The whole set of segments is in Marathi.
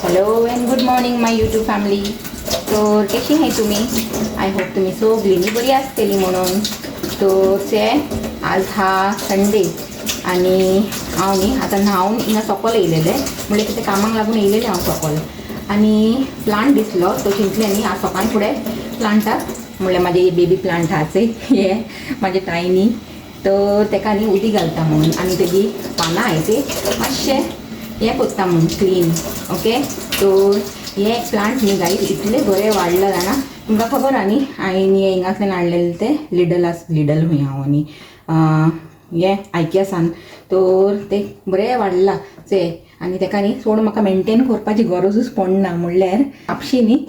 Hello and good morning my YouTube family. So कशी आहे तुम्ही? आय होप तुम्ही सगळींनी बरी आसतली म्हणून. तो आज हा संडे आणि हांव न्ही आतां न्हांवन हिंगा सकयल येयलेले म्हणजे कितें कामाक लागून येयलेले हांव सकयल आनी प्लांट दिसलो तो चिंतलें न्ही आज सकाळी फुडें प्लांटाक म्हणल्यार म्हाजे बेबी प्लांट आहाचे हे म्हाजे टायनी तर तेका न्ही उदी घालता म्हणून आनी तेजी पानां आहाय ते मातशें हे कोत्ता म्हणून क्लीन ओके. तो हे प्लांट न्ही गाईज इतले बरें वाडला जाणा तुमकां खबर आहा न्ही हांवें हे हिंगांतल्यान हाडलेले ते लिडल हूंय हांव आनी हे आयकियासान तर ते बरें वाडला ते आनी तेका न्ही चड म्हाका मेंटेन करपाची गरजूच पडना म्हणल्यार आपशी न्ही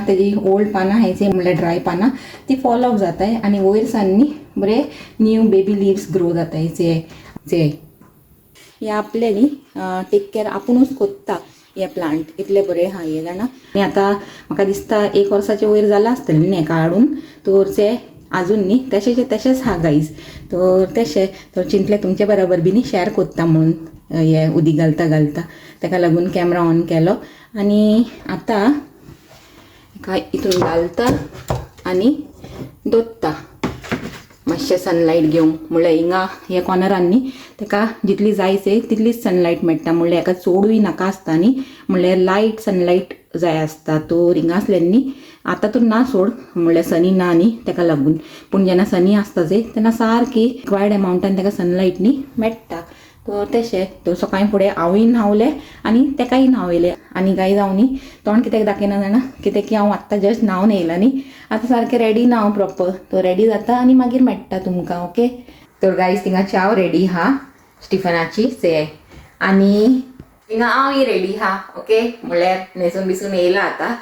तेजी ओल्ड पानां आहायचे म्हणल्यार ड्राय पानां ती फॉल ऑफ जाताय आनी वयर सान न्ही बरे न्यू बेबी लिव्स ग्रो जाताय जे हे आपले न्ही टेक केअर आपुणूच कोत्ता हे प्लांट इतले बरे आहा हे जाणा. आनी आतां म्हाका दिसता 1 वर्साचे वयर जाला आसतलें न्ही हेका हाडून तर ते आजून न्ही तशेंच हा गाईज तर तशें तर चिंतलें तुमचे बरोबर बी न्ही शेअर कोत्ता म्हणून हे उदी घालता तेका लागून कॅमेरा ऑन केलो आनी आतां हेका हितून घालता आनी दोत्ता मातशें सनलायट घेवंक म्हणल्यार हिंगा हे कॉर्नरान न्ही तेका जितली जाय तितलीच सनलायट मेळटा म्हणल्यार हेका चडूय नाका आसता न्ही म्हणल्यार लायट सनलायट जाय आसता तो हिंगासल्यान न्ही आतां तर ना सोड म्हणल्यार सनी ना न्ही तेका लागून पूण जेन्ना सनी आसता तेन्ना सारकी रिक्वायर्ड एमावंटान तेका सनलायट न्ही मेळटा तर तशें तो सकाळी फुडें हांवूय न्हांवलें आनी तेकाय न्हावयलें आनी गाय जावन न्ही तोंड कित्याक दाखयना जाणा कित्याक की हांव आत्तां जस्ट न्हांवन येयलां न्ही आतां सारकें रेडी ना हांव प्रॉपर तो रेडी जाता आनी मागीर मेळटा तुमकां ओके. तर गायज थिंगा चाव रेडी हा स्टिफनाची से आनी थिंगा हांवूय रेडी हा ओके म्हणल्यार न्हेसून बिसून येयला आतां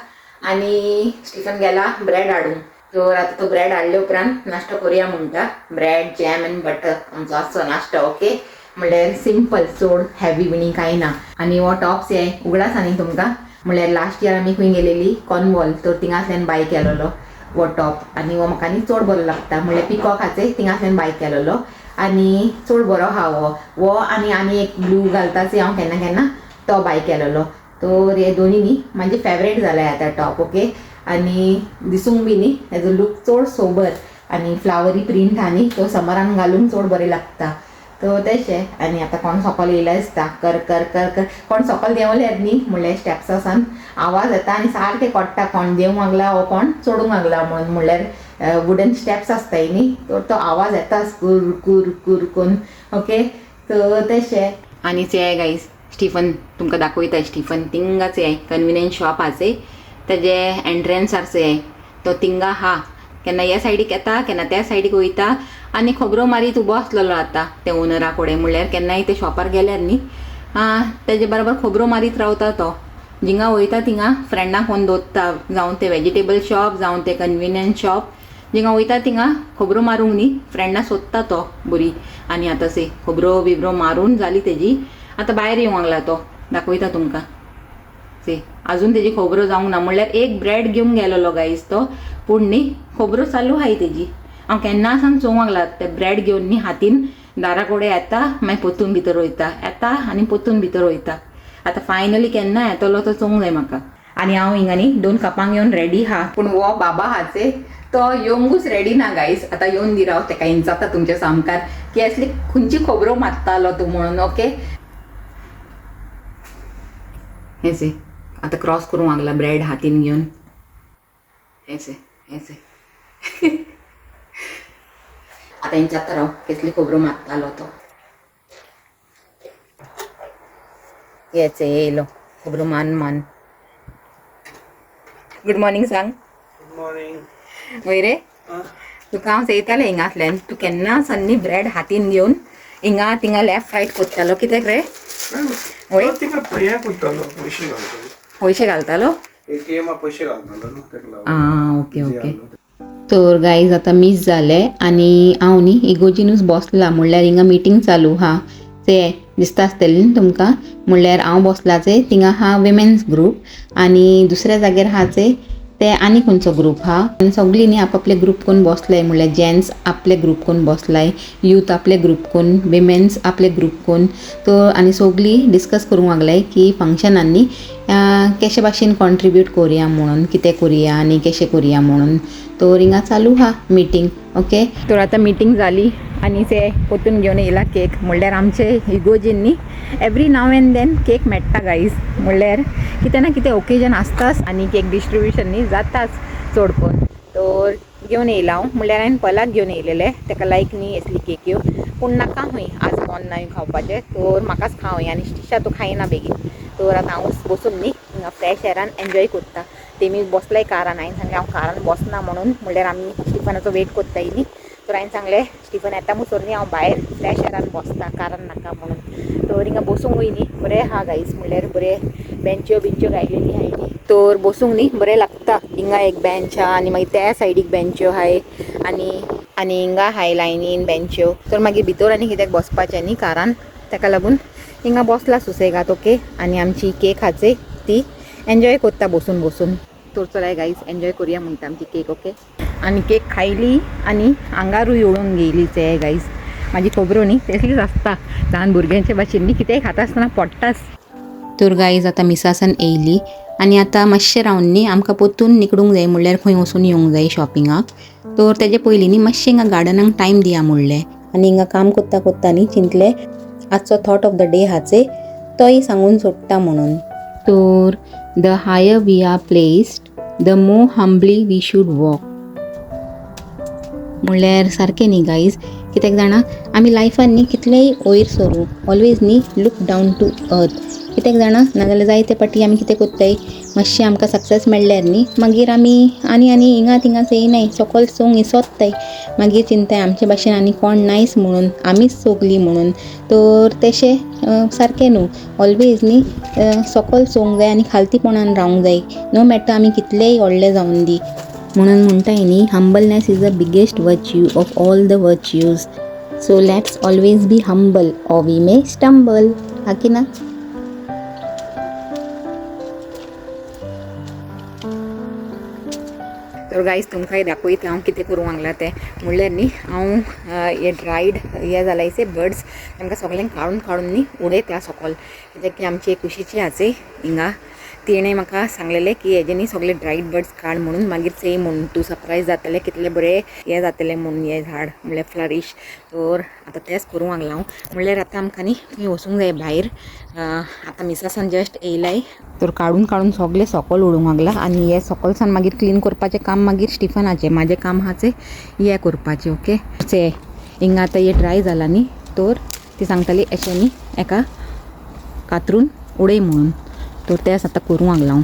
आनी स्टिफन गेला ब्रेड हाडूंक तर आतां तो ब्रेड हाडले उपरांत नाश्तो करुया म्हणटा ब्रेड जॅम आनी बटर आमचो आसचो नाश्तो ओके म्हणल्यार सिंपल चड हॅवी बिणी कांय ना. आनी हो टॉप्स हे उगडास न्ही तुमकां म्हणल्यार लास्ट इयर आमी खंय गेलेली कॉर्नवॉल तर थिंगासल्यान बाय केलेलो हो टॉप आनी हो म्हाका न्ही चड बरो लागता म्हणल्यार पिकॉक हाचे थिंगासल्यान बाय केलेलो आनी चड बरो आहा हो आनी एक ब्लू घालताचे हांव केन्ना केन्ना तो बाय केलेलो तर हे दोनी न्ही म्हाजे फेवरेट जाले आतां टॉप ओके. आनी दिसूंक बी न्ही हेजो लूक चड सोबर आनी फ्लावरी प्रिंट आहा न्ही तो समरान घालूंक चड बरें लागता तो तशें. आनी आतां कोण सकयल येयला दिसता कर कर कर कर कोण सकयल देंवल्यार न्ही म्हणल्यार स्टेप्सासान आवाज येता आनी सारकें कोट्टा कोण देवंक लागला वो कोण चडूंक लागला म्हणून म्हणल्यार वुडन स्टेप्स आसताय न्ही तर तो आवाज येता कुर कुर कुर करून ओके तर तशें. आनी ते गायज स्टिफन तुमकां दाखयता स्टिफन थिंगाच हे कन्विनियन्स शॉप आसे तेजे एंट्रन्सार तो थिंगा आहा केन्ना ह्या सायडीक येता केन्ना त्या सायडीक वयता आनी खबरो मारीत उबो आसलेलो आतां ते ओनरा कडेन म्हणल्यार केन्नाय ते शॉपार गेल्यार न्ही तेजे बरोबर खबरो मारीत रावता तो जिंगा वयता थिंगा फ्रेंडांक फोन दवरता जावं ते वेजिटेबल शॉप जावं ते कन्विनियन्स शॉप जिंगा वयता थिंगा खबरो मारूंक न्ही फ्रेंडां सोदता तो बरी. आनी आतां खबरो बिबरो मारून जाली तेजी आतां भायर येवंक लागला तो दाखयता तुमकां आजून तेजी खबरो जावंक ना म्हणल्यार एक ब्रेड घेवंक गेलोलो गायज तो पूण न्ही खबरो चालू आहाय तेजी हांव केन्ना सावन चोवंक लागला ते ब्रेड घेवन न्ही हातीन दारा कडेन येता मागीर पोतून भितर वयता येता आनी पोतून भितर वयता आतां फायनली केन्ना येतलो तो चोवंक जाय म्हाका. आनी हांव हिंगा न्ही 2 कपांक येवन रेडी आहा पूण हो बाबा हाचे तो येवंकूच रेडी ना गायज आतां येवन दी राव तेका जाता तुमच्या सामकार की असली खंयची खबरो मारतालो तूं म्हणून ओके. हे आतां क्रॉस करूंक लागला ब्रेड हातीन घेवन हे आतां जाता राव कसली खबरो मारतालो तो येयलो खबरो मान गुड मॉर्निंग सांग. गुड मॉर्निंग वय रे तुका हांव चयतालें हिंगासल्यान तूं केन्ना सन्नी ब्रेड हातीन घेवन हिंगा थिंगा लेफ्ट रायट कोत्तालो कित्याक रे वय पयशे घालतालो ओके ओके. तर गायज आतां मिस जालें आनी हांव न्ही इगोजीनूच बसला म्हणल्यार हिंगा मिटींग चालू आहा ते दिसता आसतलें न्ही तुमकां म्हणल्यार हांव बसलाचे थिंगा आहा विमेन्स ग्रूप आनी दुसऱ्या जाग्यार आहाचे ते आनी खंयचो ग्रूप आहा आनी सगळीं न्ही आपले ग्रूप करून बसलाय म्हणल्यार जेंट्स आपले ग्रूप करून बसलाय यूथ आपले ग्रूप करून विमेन्स आपले ग्रूप करून तो आनी सगळीं डिस्कस करूंक लागलाय की फंक्शनांनी केशे भाशेन कॉन्ट्रिब्यूट करुया म्हणून कितें करुया आनी केशें करुया म्हणून तो हिंगा चालू हा मिटींग. ओके, तर आतां मिटींग जाली आनी ते पोतून घेवन येयला केक. म्हणल्यार आमचे इगोजीन न्ही every now and then cake मेळटा गायज. म्हणल्यार कितें ना कितें ओकेजन आसताच आनी केक डिस्ट्रिब्युशन न्ही जाताच चड करून. तर घेवन येयला हांव. म्हणल्यार हांवें पलाक घेवन येयलेले, ताका लायक न्ही असली केक्यो, पूण नाका हूंय आज कोण ना खावपाचें. तर म्हाकाच खावंय आनी टिशा तो खायना बेगीन. तर आतां हांव बसून न्ही हिंगा फ्रेश एरान एन्जॉय करता. तेमी बसलाय कारान. हांवें सांगलें हांव कारान बसना म्हणून. म्हणल्यार आमी स्टिफनाचो वेट कोत्ताय न्ही. तर हांवें सांगलें स्टिफन येता मुसोर न्ही हांव भायर फ्रेश एरान बसता, कारान नाका म्हणून. तर हिंगा बसूंक न्ही बरें आहा गायज. म्हणल्यार बरें बेंच्यो बिंच्यो घायलेली आहाय न्ही. तर बसूंक न्ही बरें लागता. हिंगा एक बेंच आहा आनी मागीर त्या सायडीक बेंच्यो आहाय आनी हिंगा हाय लायनीन बेंच्यो. तर मागीर भितर आनी कित्याक बसपाचें न्ही कारान, ताका लागून हिंगा बसला सुसेगाद. ओके, आनी आमची केक आहाचे ती एन्जॉय करता बसून बसून. तर चलाय गायज एन्जॉय करुया म्हणटा आमची केक. ओके, आनी केक खायली आनी आंगारूय उडोवन घेयली ते गायज. म्हाजी खबरो न्ही तसलीच आसता ल्हान भुरग्यांचे भाशेन न्ही, कितेंय खाता आसतना पडटाच. तर गायज आतां मिसासान येयली आनी आतां मातशें रावन न्ही आमकां पोतून निकडूंक जाय. म्हणल्यार खंय वचून येवंक जाय शॉपिंगाक. तर तेजे पयलीं न्ही मातशें हिंगा गार्डनाक टायम दिया म्हणलें. आनी हिंगा काम कोत्ता कोत्ता न्ही चिंतलें आजचो थॉट ऑफ द डे हाचे तोय सांगून सोडटा म्हणून. तर the higher we are placed the more humbly we should walk. म्हणल्यार सारकें न्ही गायज. कित्याक जाणा आमी लायफान न्ही कितलेंय वयर सरूं ऑलवेज न्ही लूक डावन टू अर्थ. कित्याक जाणा नाजाल्यार जायते पाटी आमी कितें कोत्ताय मातशें आमकां सक्सेस मेळ्ळ्यार न्ही मागीर आमी आनी हिंगा थिंगा येयनाय सकयल सोंग इसोत्ताय. मागीर चिंताय आमचे भाशेन आनी कोण नायस म्हणून, आमीच सोगली म्हणून. तर तशें सारकें न्हू. ऑलवेज न्ही सकयल सोंग जाय आनी खालतीपणान रावंक जाय. नो मॅटर आमी कितलेय व्हडले जावन दी. म्हणून म्हणटाय न्ही humbleness is the biggest virtue of all the virtues. So let's always be humble or we may stumble. हा की ना. तर गायज तुमकांय दाखयता हांव कितें करूंक लागला तें. म्हणल्यार न्ही हांव हे ड्रायड हे जालायचे बर्ड्स तांकां सगळ्यांक काडून काडून न्ही उडयता सकयल. कित्याक की आमची एक कुशीची आहाचे हिंगा. तिणें म्हाका सांगलेलें की हेजे न्ही सगळे ड्रायड बर्ड्स काड म्हणून मागीर चेय म्हणून तूं सरप्रायज जातलें कितलें बरें हें जातलें म्हणून हें झाड म्हणल्यार फ्लरीश. तर आतां तेंच करूंक लागलां हांव. म्हणल्यार आतां आमकां न्ही थंय वचूंक जाय भायर. आतां मिसासान जस्ट येयलाय. तर काडून काडून सगळें सकयल उडोवंक लागला आनी हे सकलसान मागीर क्लीन करपाचें काम मागीर स्टिफनाचें. म्हाजें काम आहाचें हें करपाचें. ओके, चे हिंगा आतां हें ड्राय जालां न्ही. तर ती सांगताली अशें न्ही एका कातरून उडय म्हणून. तर तेंच आतां करूंक लागलां हांव.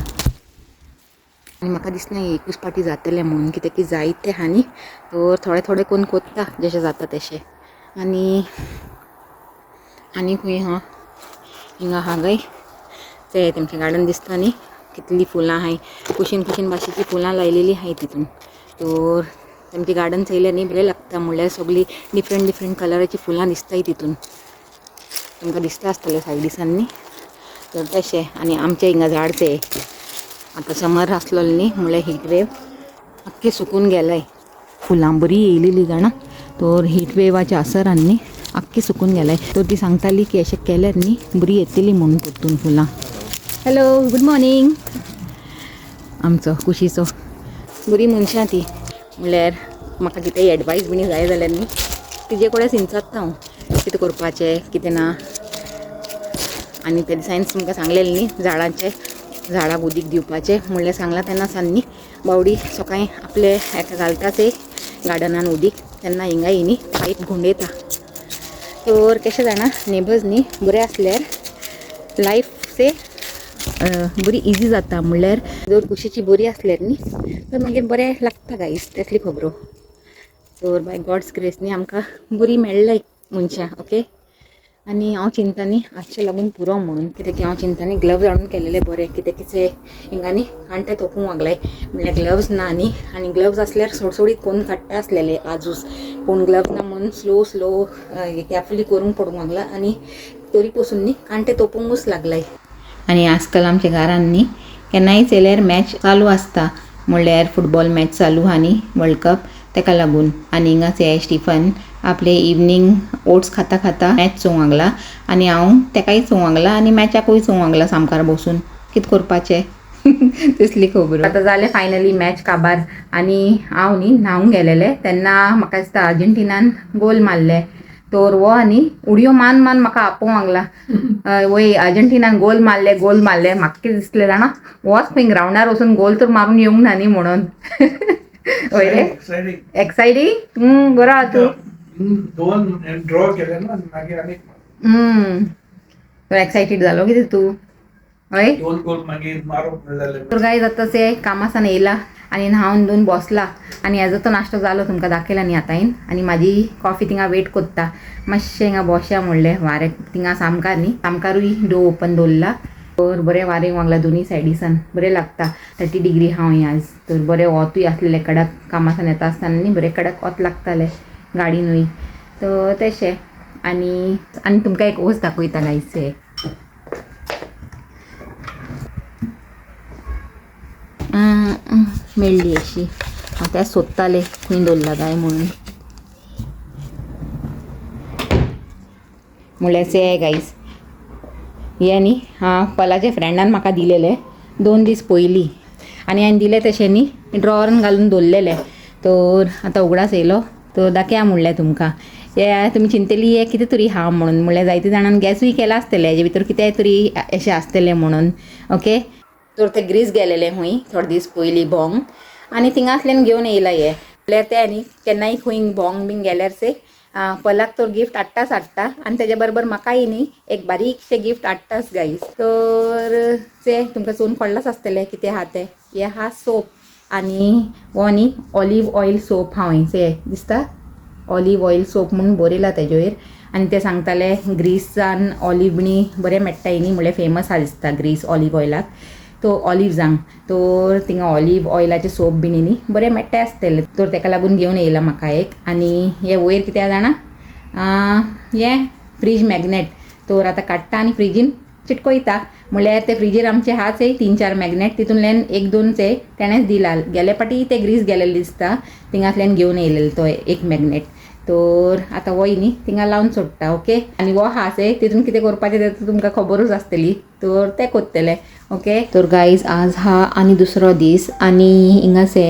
आनी म्हाका दिसना एकूच पाटी जातलें म्हणून कित्याक की जायते आहा न्ही. तर थोडें थोडें करून कोत्ता जशें जाता तशें. आनी खंय हा हिंगा हा गय ते तेमचें गार्डन दिसता न्ही कितलीं फुलां आहाय. कुशीन कुशीन भाशेची फुलां लायलेली आहाय तितून. तर तेमचें गार्डन चयल्यार न्ही बरें लागता. म्हणल्यार सगळीं डिफरंट डिफरंट कलराची फुलां दिसताय तितून. तुमकां दिसता आसतलें सायडीसान न्ही. तर तशें आनी आमचे हिंगा झाडचे आतां समर आसलो न्ही म्हणल्यार हीट आख्खे सुकून गेलाय. फुलां बरी येयलेली जाणा. तर हीट वेवाच्या असरान न्ही आख्खी सुकून गेलाय. तर ती सांगताली की अशें केल्यार न्ही बरी येतली म्हणून परतून फुलां. Hello, good morning. आमचो कुशीचो बरी मनशां ती. म्हणल्यार म्हाका कितेंय एडवायस बिनी जाय जाल्यार न्ही तिजे कडेन सिंचत्ता हांव कितें करपाचें कितें ना. आनी ते दिसांनी तुमकां सांगलेलें न्ही झाडाक उदीक दिवपाचें. म्हणल्यार सांगलां तेन्ना सान न्ही बावडी सकाळीं आपले हेका घालताच गार्डनान उदीक. तेन्ना हिंगाय न्ही पायप घुंवडायता. तर कशें जाणा नेबर्स न्ही बरें आसल्यार लायफ से बरी इजी जाता. म्हणल्यार जर कुशीची बरी आसल्यार न्ही तर मागीर बरें लागता गायज. तसली खबरो. तर बाय गॉड्स ग्रेस न्ही आमकां बरी मेळ्ळाय मनशां. ओके, आनी हांव चिंता न्ही आजचें लागून पुरो म्हणून. कित्याक हांव चिंता न्ही ग्लव्ज हाडून केलेले बरें. कित्याक की हिंगा न्ही कांटे तोपूंक लागलाय. म्हणल्यार ग्लव्ज ना न्ही आनी ग्लव्ज आसल्यार सोडसोडीत करून काडटा आसलेले आजूच. पूण ग्लव्ज ना म्हणून स्लो केअरफुली करूंक पडूंक लागला. आनी तरी पासून न्ही कांटे तोपूंकूच लागलाय. आनी आजकाल आमच्या घरान न्ही केन्नाय चयल्यार मॅच चालू आसता. म्हणल्यार फुटबॉल मॅच चालू आहा न्ही वर्ल्ड कप ताका लागून. आनी हिंगाच हे स्टिफन आपले इवनींग ओट्स खाता खाता मॅच चोवंक लागला. आनी हांव ताकाय चोवंक लागला आनी मॅचाकूय चोवंक लागला सामकार बसून. कित करपाचें तसली खबर. आतां जालें फायनली मॅच काबार आनी हांव न्ही न्हांवूंक गेलेलें तेन्ना म्हाका दिसता अर्जंटिनान गोल मारले. तर वो आनी उडयो मान म्हाका आपोवंक लागला वय अर्जंटिनान गोल मारले म्हाका कितें दिसलें जाणा वच खंय ग्रावंडार वचून गोल तर मारून येवंक ना न्ही म्हणून. वय रे एक्सायटींग बरो आहा तूं. दोन ड्रॉ केले ना मागीर आनी एक्सायटीड जालो कितें तूं हय. दोन गोल मागीर मारूंक मेळ्ळे. तर गायज आतां ते कामासान येयला आनी न्हांवन धुवन बसला आनी हेजो तो नाश्तो जालो तुमकां दाखयला न्ही आतां आनी म्हाजी कॉफी थिंगा वेट कोत्ता. मातशें हिंगा बसया म्हणलें वारें थिंगा सामकार न्ही सामकारूय डो ओपन दवरला. तर बरें वारें वांगला दोनी सायडीसान बरें लागता. 30 डिग्री हांव आज तर बरें वतूय आसलेलें कडक कामासान येता आसतना न्ही बरें कडक वत लागतालें गाडीनूय. तर तशें आनी तुमकां एक वस्त दाखयता गायज. मेळ्ळी अशी हांव त्या सोदतालें खंय दवरला काय म्हणून. म्हणल्यार से गायज हे न्ही पलाच्या फ्रेंडान म्हाका दिलेले 2 दीस पयलीं आनी हांवें दिलें तशें न्ही ड्रॉवरान घालून दवरलेलें. तर आतां उगडास येयलो तर दाखया म्हणलें तुमकां. हे तुमी चिंतली हे कितें तरी हा म्हणून म्हणल्यार जायते जाणांनी गॅसूय केला आसतलें हेजे भितर कितेंय तरी अशें आसतलें म्हणून. ओके तर ते ग्रीस गेलेले हूंय थोडे दीस पयलीं भोंग आनी थिंगासल्यान घेवन येयला हे. म्हणल्यार ते न्ही केन्नाय खंय भोंग बीन गेल्यार से पलाक तर गिफ्ट हाडटा आनी तेज्या बरोबर म्हाकाय न्ही एक बारीकशें गिफ्ट हाडटाच गायज. तर ते तुमकां चोवन कळ्ळाच आसतलें कितें आहा तें. हे आहा सोप आनी हो न्ही ऑलिव्ह ऑयल सोप हांवें से दिसता ऑलिव्ह ऑयल सोप म्हणून बरयला तेजे वयर. आनी ते सांगताले ग्रीसान ऑलिव्ह बिणी बरें मेळटाय न्ही म्हणल्यार फेमस आहा दिसता ग्रीस ऑलिव्ह ऑयलाक. तो ऑलिव्हजांक तर थिंगा ऑलिव्ह ऑयलाचे सोप बिणी न्ही बरें मेळटाय आसतलें. तर ताका लागून घेवन येयला म्हाका एक. आनी हे वयर कितें जाणा हे फ्रीज मॅग्नेट. तर आतां काडटा आनी फ्रिजीन चिटकयता. म्हणल्यार ते फ्रिजीर आमचे हाच 3-4 मॅग्नेट तितूंतल्यान 1-2 तेणेंच दिला. गेले पाटी ते ग्रीस गेलेले दिसता थिंगासल्यान घेवन येयलेलो तो एक मॅग्नेट. तर आतां वय न्ही थिंगा लावन सोडटा. ओके आनी हो हास तितून कितें करपाचें तें तुमकां खबरूच आसतली तर तें कोत्तलें. ओके तर गायज आज हा आनी दुसरो दीस आनी हिंगासे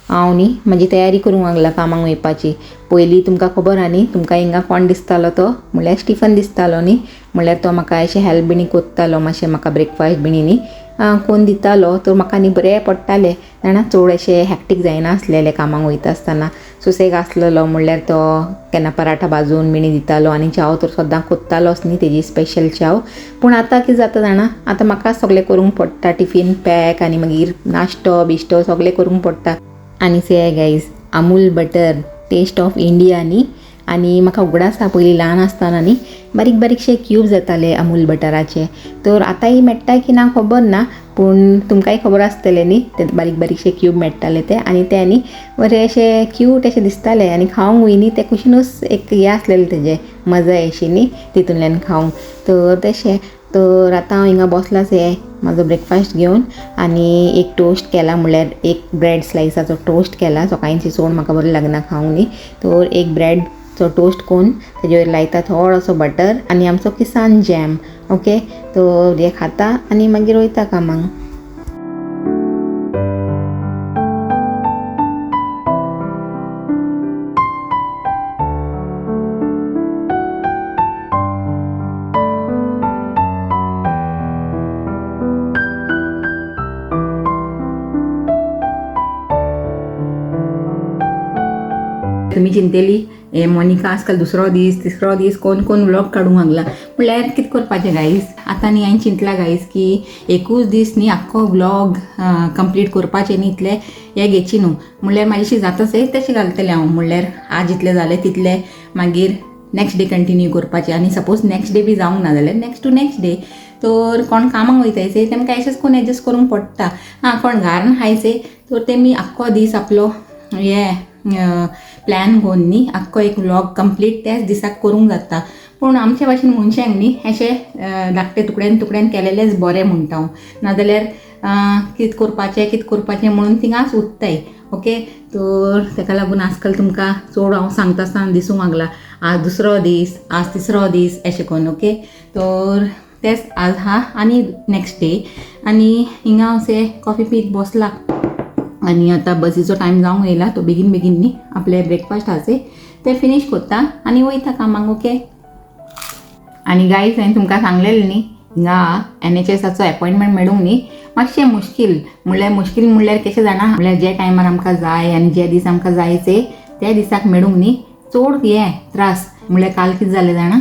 हांव न्ही म्हाजी तयारी करूंक लागला कामाक वयपाची. पयलीं तुमकां खबर आहा न्ही तुमकां हिंगा कोण दिसतालो तो म्हणल्यार स्टिफन दिसतालो न्ही. म्हणल्यार तो म्हाका अशें हेल्प बिणी कोत्तालो मातशें म्हाका ब्रेकफास्ट बिणी न्ही कोण दितालो. तर म्हाका न्ही बरें पडटालें जाणा चड अशें हॅक्टीक जायना आसलेलें कामाक वयता आसतना सुसेग आसलेलो. म्हणल्यार तो केन्ना पराठा भाजून बिणी दितालो आनी चाव तर सद्दां कोत्तालोच न्ही तेजी स्पेशल चाव. पूण आतां कितें जाता जाणा आतां म्हाकाच सगळें करूंक पडटा. टिफीन पॅक आनी मागीर नाश्तो बिश्तो सगळें करूंक पडटा. आनी say guys Amul butter taste of India न्ही आनी म्हाका उगडास आसा पयलीं ल्हान आसतना न्ही बारीकशे क्यूब्स येताले अमूल बटराचे. तर आतांय मेळटाय की ना खबर ना पूण तुमकांय खबर आसतलें न्ही ते बारीकशे क्यूब मेळटाले ते. आनी ते न्ही बरें अशें क्यूट अशें दिसतालें आनी खावंकूय न्ही ते कुशीनूच एक हें आसलेलें तेजें मजा अशी न्ही तितूंतल्यान खावंक. तर तशें तर आतां हांव हिंगा बसलां से म्हाजो ब्रेकफास्ट घेवन आनी एक टोस्ट केला म्हणल्यार एक ब्रेड स्लायसाचो टोस्ट केला. सकाळीं चड म्हाका बरें लागना खावंक न्ही. तर एक ब्रेडचो टोस्ट करून तेजे वयर लायता थोडोसो बटर आनी आमचो किसान जॅम. ओके तर हें खाता आनी मागीर वयता कामाक. तुमी चिंतेली हे मोनिका आजकाल दुसरो दीस तिसरो दीस कोण व्लॉग काडूंक लागला म्हणल्यार कितें करपाचें गायज. आतां न्ही हांवें चिंतलां गायज की एकूच दीस न्ही आख्खो व्लॉग कंप्लीट करपाचें न्ही इतलें हें घेची न्हू. म्हणल्यार म्हाजेशी जाताच तशें घालतलें हांव. म्हणल्यार आज जितलें जालें तितलें मागीर नेक्स्ट डे कंटिन्यू करपाचें आनी सपोज नेक्स्ट डे बी जावंक ना जाल्यार नेक्स्ट टू नेक्स्ट डे. तर कोण कामाक वयतायचे तेमकां अशेंच कोण एडजस्ट करूंक पडटा. कोण घरान हायचे तर तेमी आख्खो दीस आपलो प्लॅन घेवन न्ही आख्खो एक व्लॉग कंप्लीट त्याच दिसाक करूंक जाता. पूण आमच्या भाशेन मनशांक न्ही अशें धाकटे तुकड्यान केलेलेंच बरें म्हणटा हांव. नाजाल्यार कितें करपाचें म्हणून थिंगाच उरताय. ओके तर ताका लागून आजकाल तुमकां चड हांव सांगता आसतना दिसूंक लागला आज दुसरो दीस आज तिसरो दीस अशें करून. ओके तर तेच आज हा आणि नेक्स्ट डे आणि हिंगा असे कॉफी पीत बसला आणि आता बसीचो टायम जावंक येयला तो बेगीन बेगीन आपले ब्रेकफास्ट आसे ते फिनीश करता आणि वयता कामाक ओके. आणि गाईज हांवें तुमकां सांगलेलें न्ही हिंगा NHSचो अपॉयंटमेंट मेळूंक न्ही मातशें मुश्कील म्हणल्यार कशें जाणा म्हणल्यार जे टायमार आमकां जाय आनी जे दीस आमकां जायचे त्या दिसाक मेळूंक न्ही चड त्रास. म्हणल्यार काल कितें जालें जाणा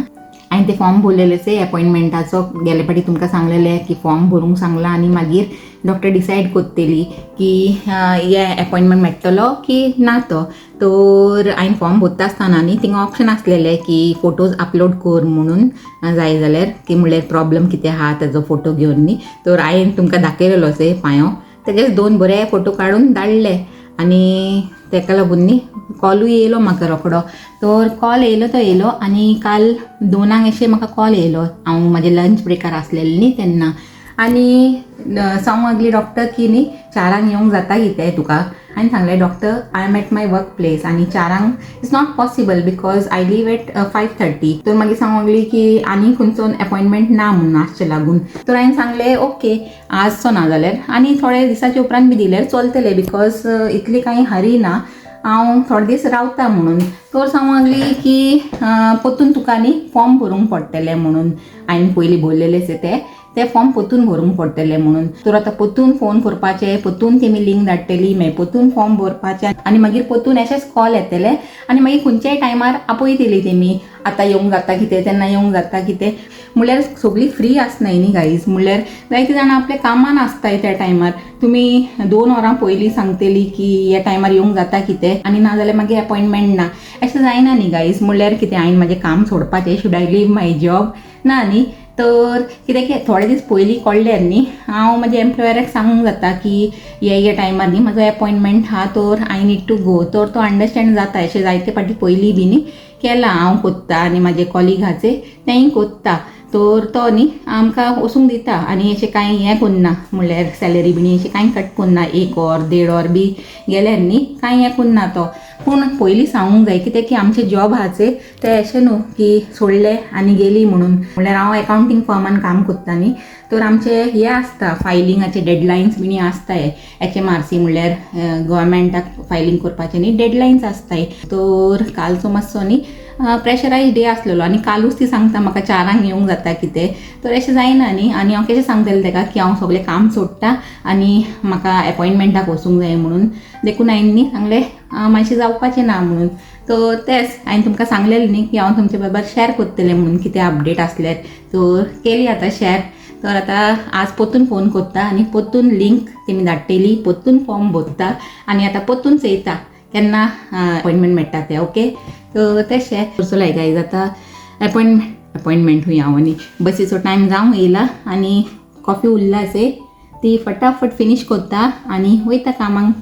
हांवें ते फॉर्म भरलेलेचे अपॉयंटमेंटाचो गेले फाटी तुमकां सांगलेलें की फॉर्म भरूंक सांगला आनी मागीर डॉक्टर डिसायड करतली की हे अपॉयंटमेंट मेळटलो की ना तो. तर हांवें फॉर्म भरता आसतना न्ही थिंगा ऑप्शन आसलेले की फोटोज अपलोड कर म्हणून जाय जाल्यार की म्हणल्यार प्रॉब्लम कितें आहा तेजो फोटो घेवन न्ही. तर हांवें तुमकां दाखयलेलो से पांयो तेजेच 2 बरे फोटो काडून धाडले आनी तेका लागून न्ही कॉलूय येयलो म्हाका रोखडो. तर कॉल येयलो तो येयलो आनी काल 2 अशें म्हाका कॉल येयलो हांव म्हाजे लंच ब्रेकार आसलेलें न्ही तेन्ना आनी सांगूंक लागली डॉक्टर की न्ही 4 येवंक जाता कितें तुका. हांवें सांगलें doctor I am at my work place आनी 4 is not possible because I leave at 5:30. तर मागीर सांगूंक लागली की आनी खंयचो अपॉयंटमेंट ना म्हणून आसचे लागून. तर हांवें सांगलें ओके आजचो ना जाल्यार आनी थोडे दिसाचे उपरांत बी दिल्यार चलतलें बिकॉज इतली कांय हरी ना हांव थोडे दीस रावता म्हणून. तर सांगूंक लागली की परतून तुका न्ही फॉर्म भरूंक पडटलें म्हणून हांवें पयलीं भरलेलें ते फॉर्म परतून भरूंक पडटलें म्हणून. तर आतां परतून फोन करपाचें परतून तेमी लिंक धाडटली मागीर परतून फॉर्म भरपाचें आनी मागीर परतून अशेंच कॉल येतले आनी मागीर खंयच्याय टायमार आपयतली तेमी आतां येवंक जाता कितें तेन्ना येवंक जाता कितें. म्हणल्यार सगळीं फ्री आसनाय न्ही गाईज. म्हणल्यार जायतीं जाणां आपल्या कामान आसताय त्या टायमार तुमी 2 वरां पयलीं सांगतली की ह्या टायमार येवंक जाता कितें आनी ना जाल्यार मागीर अपॉयंटमेंट ना अशें जायना न्ही गाईज. म्हणल्यार कितें हांवें म्हाजें काम सोडपाचें should I leave my job ना न्ही. तर कितें की थोडे दीस पयलीं कळ्ळ्यार न्ही हांव म्हाज्या एम्प्लॉयराक सांगूंक जाता की हे टायमार न्ही म्हाजो अपॉयंटमेंट आहा तर आय नीड टू गो. तर तो अंडरस्टँड जाता अशें जायते फाटी पयलीं बी न्ही केलां हांव कोत्ता आनी म्हाजे कॉलीग आहाचे तेंय कोत्ता. तर तो न्ही आमकां वचूंक दिता आनी अशें कांय हें करना म्हणल्यार सॅलरी बी अशें कांय कट करना 1 or 1.5 or बी गेल्यार न्ही कांय हें करना तो. पूण पयलीं सांगूंक जाय कित्याक की आमचे जॉब आहाचे ते अशें न्हू की सोडले आनी गेली म्हणून. म्हणल्यार हांव अकावंटींग फर्मान काम करता न्ही तर आमचे हे आसता फायलिंगाचे डेडलायन्स बी आसताय HMRC म्हणल्यार गव्हर्मेंटाक फायलिंग करपाचे न्ही डेडलायन्स आसताय. तर कालचो मातसो न्ही प्रेशरायज डे आसलेलो आनी कालूच ती सांगता म्हाका 4 येवंक जाता कितें. तर अशें जायना न्ही आनी हांव कशें सांगतलें ताका की हांव सगळें काम सोडटा आनी म्हाका अपॉयंटमेंटाक वचूंक जाय म्हणून. देखून हांवें न्ही सांगलें मातशें जावपाचें ना म्हणून. तर तेंच हांवें तुमकां सांगलेलें न्ही की हांव तुमचे बरोबर शेअर करतलें म्हणून कितें अपडेट आसल्यार. तर केली आतां शेअर. तर आतां आज परतून फोन करता आनी परतून लिंक तेमी धाडटली परतून फॉर्म भरता आनी आतां परतून चयता केन्ना अपॉयंटमेंट मेळटा तें ओके. तर तेशें करचो लायक गायज आतां अपॉयंटमेंट हूंय हांव आनी बसीचो टायम जावंक येयला आनी कॉफी उरला से ती फटाफट फिनीश करता आनी वयता कामाक.